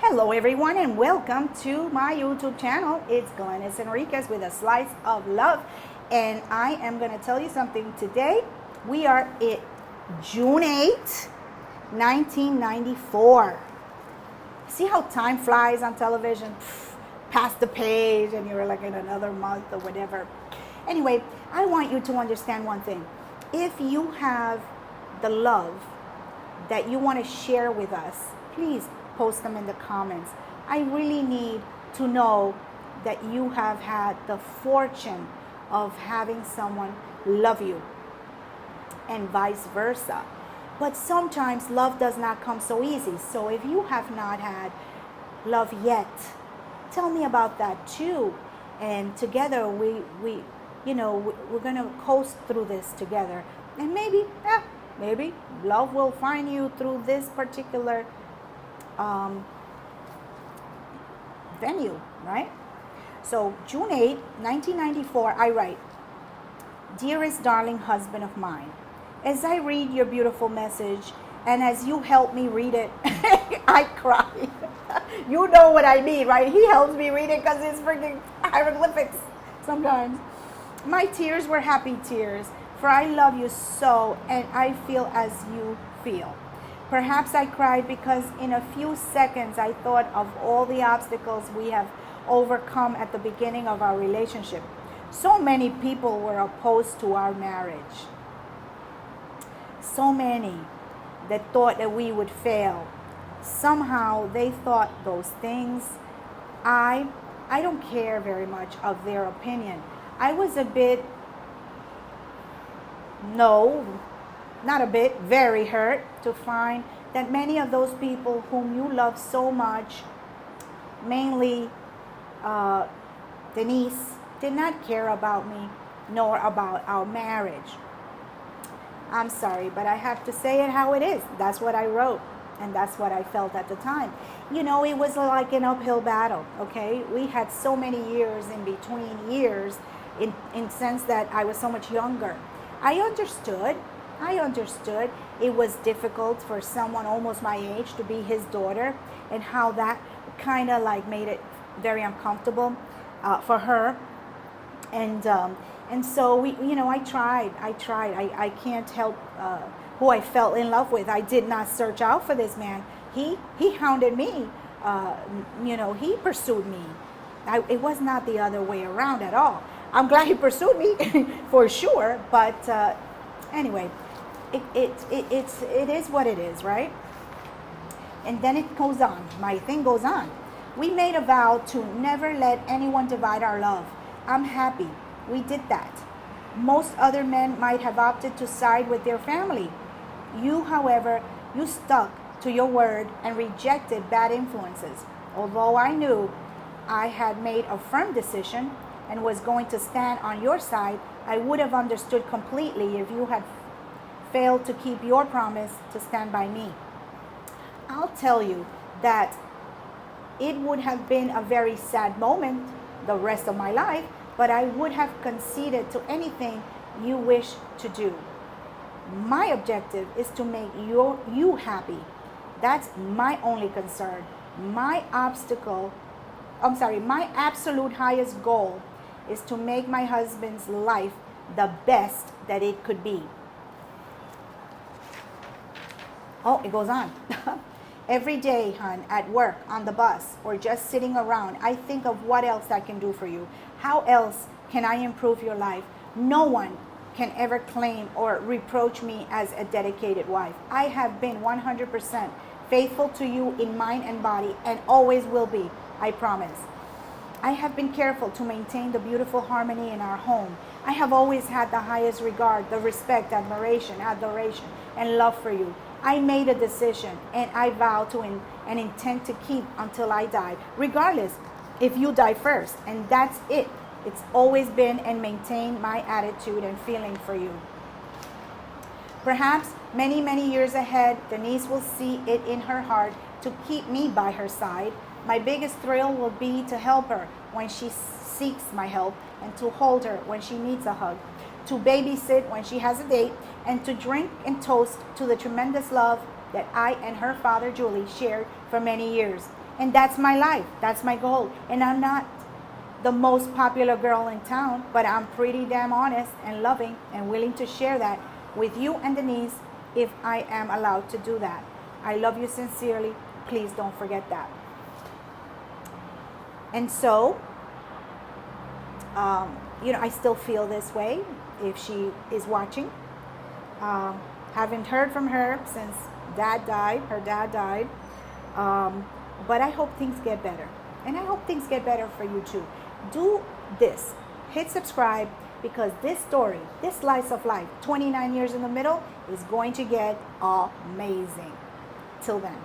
Hello everyone and welcome to my YouTube channel. It's Glennis Enriquez with a slice of love, and I am going to tell you something today. We are at June 1994. See how time flies on television? Past the page and you're like in another month or whatever. Anyway, I want you to understand one thing. If you have the love that you want to share with us, please post them in the comments. I really need to know that you have had the fortune of having someone love you and vice versa. But sometimes love does not come so easy. So if you have not had love yet, tell me about that too. And together we're going to coast through this together. And maybe love will find you through this particular venue, right? So June 8, 1994, I write, "Dearest darling husband of mine, as I read your beautiful message and as you help me read it, I cry." You know what I mean, right? He helps me read it because it's freaking hieroglyphics sometimes. "My tears were happy tears, for I love you so and I feel as you feel. Perhaps I cried because in a few seconds I thought of all the obstacles we have overcome at the beginning of our relationship. So many people were opposed to our marriage. So many that thought that we would fail. Somehow they thought those things. I don't care very much of their opinion. I was a bit, no, not a bit, very hurt to find that many of those people whom you love so much, mainly Denise, did not care about me nor about our marriage. I'm sorry, but I have to say it how it is. That's what I wrote, and that's what I felt at the time. You know, it was like an uphill battle, okay? We had so many years in between years in sense that I was so much younger. I understood it was difficult for someone almost my age to be his daughter, and how that kind of like made it very uncomfortable for her. And so I tried. I can't help who I fell in love with. I did not search out for this man. He hounded me. He pursued me. It was not the other way around at all. I'm glad he pursued me for sure. But anyway, it is what it is, right? And then it goes on. My thing goes on. "We made a vow to never let anyone divide our love. I'm happy we did that. Most other men might have opted to side with their family. You, however, you stuck to your word and rejected bad influences. Although I knew I had made a firm decision and was going to stand on your side, I would have understood completely if you had failed to keep your promise to stand by me. I'll tell you that it would have been a very sad moment the rest of my life, but I would have conceded to anything you wish to do. My objective is to make you happy. That's my only concern. My absolute highest goal is to make my husband's life the best that it could be." Oh, it goes on. "Every day, hon, at work, on the bus, or just sitting around, I think of what else I can do for you. How else can I improve your life? No one can ever claim or reproach me as a dedicated wife. I have been 100% faithful to you in mind and body, and always will be, I promise. I have been careful to maintain the beautiful harmony in our home. I have always had the highest regard, the respect, admiration, adoration, and love for you. I made a decision, and I vow to and intend to keep until I die, regardless if you die first. And that's it. It's always been and maintained my attitude and feeling for you. Perhaps many, many years ahead, Denise will see it in her heart to keep me by her side. My biggest thrill will be to help her when she seeks my help, and to hold her when she needs a hug, to babysit when she has a date, and to drink and toast to the tremendous love that I and her father, Julie, shared for many years. And that's my life. That's my goal. And I'm not the most popular girl in town, but I'm pretty damn honest and loving and willing to share that with you and Denise if I am allowed to do that. I love you sincerely. Please don't forget that. And so, I still feel this way if she is watching. Haven't heard from her since her dad died. But I hope things get better. And I hope things get better for you too. Do this. Hit subscribe, because this story, this slice of life, 29 years in the middle, is going to get amazing. Till then.